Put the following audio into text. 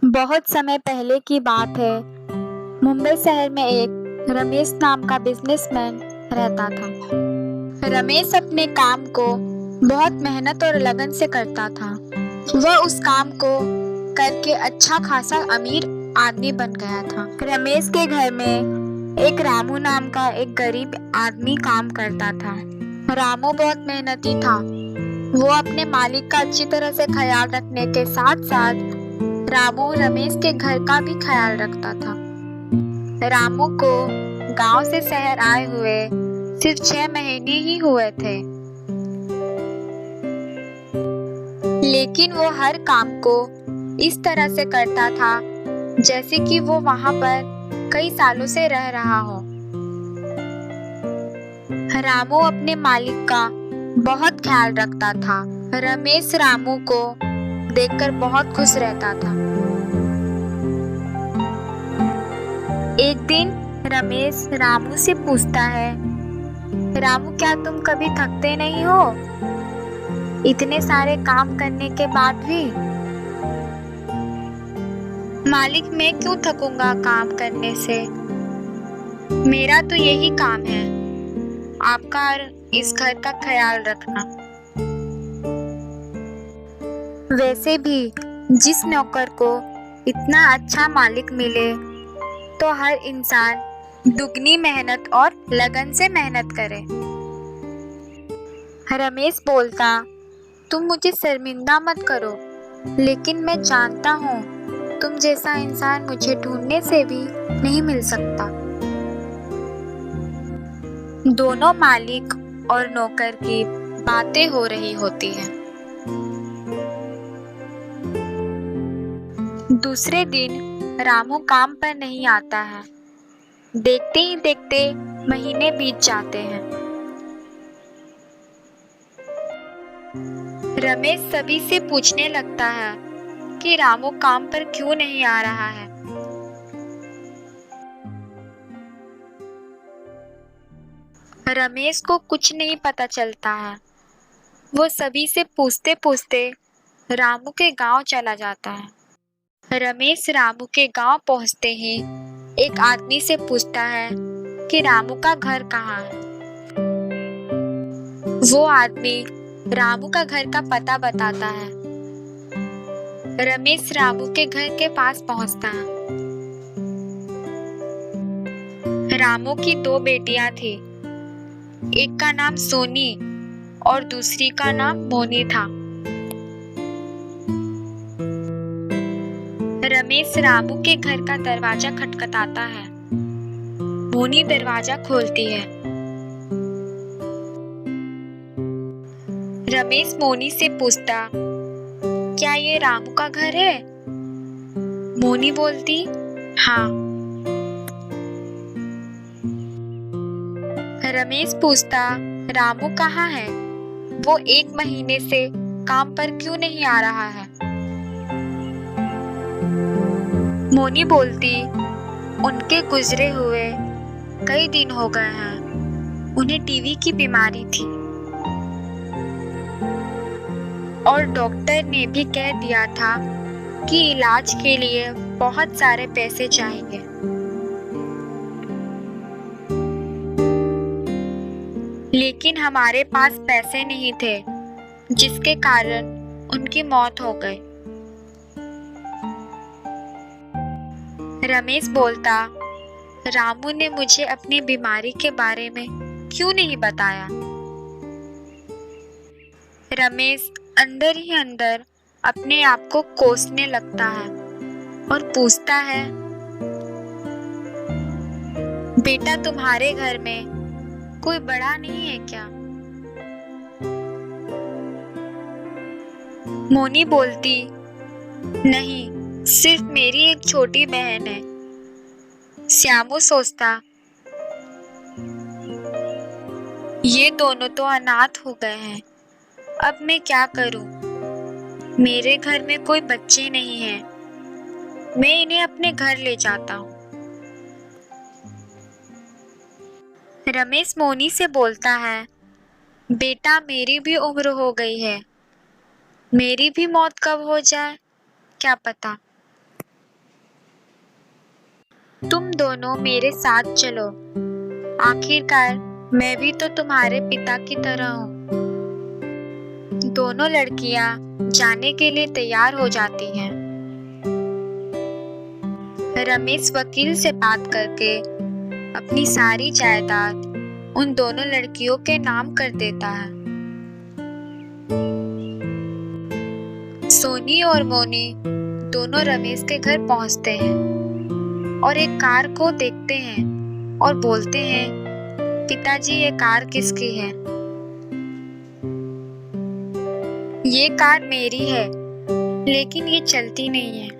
बहुत समय पहले की बात है। मुंबई शहर में एक रमेश नाम का बिजनेसमैन रहता था। रमेश अपने काम को बहुत मेहनत और लगन से करता था। वह उस काम को करके अच्छा खासा अमीर आदमी बन गया था। रमेश के घर में एक रामू नाम का एक गरीब आदमी काम करता था। रामू बहुत मेहनती था। वो अपने मालिक का अच्छी तरह से ख्याल रखने के साथ साथ रामू रमेश के घर का भी ख्याल रखता था। रामू को गांव से शहर आए हुए सिर्फ 6 महीने ही हुए थे, लेकिन वो हर काम को इस तरह से करता था जैसे कि वो वहां पर कई सालों से रह रहा हो। रामू अपने मालिक का बहुत ख्याल रखता था। रमेश रामू को देखकर बहुत खुश रहता था। एक दिन रमेश रामू से पूछता है, रामू क्या तुम कभी थकते नहीं हो? इतने सारे काम करने के बाद भी? मालिक मैं क्यों थकूंगा काम करने से? मेरा तो यही काम है, आपका और इस घर का ख्याल रखना। वैसे भी जिस नौकर को इतना अच्छा मालिक मिले तो हर इंसान दुगनी मेहनत और लगन से मेहनत करे। रमेश बोलता, तुम मुझे शर्मिंदा मत करो, लेकिन मैं जानता हूँ तुम जैसा इंसान मुझे ढूंढने से भी नहीं मिल सकता। दोनों मालिक और नौकर की बातें हो रही होती हैं। दूसरे दिन रामू काम पर नहीं आता है। देखते ही देखते महीने बीत जाते हैं। रमेश सभी से पूछने लगता है कि रामू काम पर क्यों नहीं आ रहा है। रमेश को कुछ नहीं पता चलता है। वो सभी से पूछते पूछते रामू के गांव चला जाता है। रमेश रामू के गांव पहुंचते ही एक आदमी से पूछता है कि रामू का घर कहाँ है। वो आदमी रामू का घर का पता बताता है। रमेश रामू के घर के पास पहुंचता है। रामू की 2 बेटियां थी। एक का नाम सोनी और दूसरी का नाम मोनी था। रमेश रामू के घर का दरवाजा खटखटाता है। मोनी दरवाजा खोलती है। रमेश मोनी से पूछता, क्या ये रामू का घर है? मोनी बोलती, हाँ। रमेश पूछता, रामू कहाँ है? वो 1 महीने से काम पर क्यों नहीं आ रहा है? मोनी बोलती, उनके गुजरे हुए कई दिन हो गए हैं। उन्हें टीबी की बीमारी थी और डॉक्टर ने भी कह दिया था कि इलाज के लिए बहुत सारे पैसे चाहिए। लेकिन हमारे पास पैसे नहीं थे, जिसके कारण उनकी मौत हो गई। रमेश बोलता, रामू ने मुझे अपनी बीमारी के बारे में क्यों नहीं बताया? रमेश अंदर ही अंदर अपने आप को कोसने लगता है और पूछता है, बेटा तुम्हारे घर में कोई बड़ा नहीं है क्या? मोनी बोलती, नहीं, सिर्फ मेरी एक छोटी बहन है। श्यामू सोचता, ये दोनों तो अनाथ हो गए हैं, अब मैं क्या करूं? मेरे घर में कोई बच्चे नहीं हैं। मैं इन्हें अपने घर ले जाता हूं। रमेश मोनी से बोलता है, बेटा मेरी भी उम्र हो गई है, मेरी भी मौत कब हो जाए क्या पता। तुम दोनों मेरे साथ चलो, आखिरकार मैं भी तो तुम्हारे पिता की तरह हूँ। दोनों लड़कियां जाने के लिए तैयार हो जाती हैं। रमेश वकील से बात करके अपनी सारी जायदाद उन दोनों लड़कियों के नाम कर देता है। सोनी और मोनी दोनों रमेश के घर पहुंचते हैं और एक कार को देखते हैं और बोलते हैं, पिताजी ये कार किसकी है? ये कार मेरी है, लेकिन ये चलती नहीं है।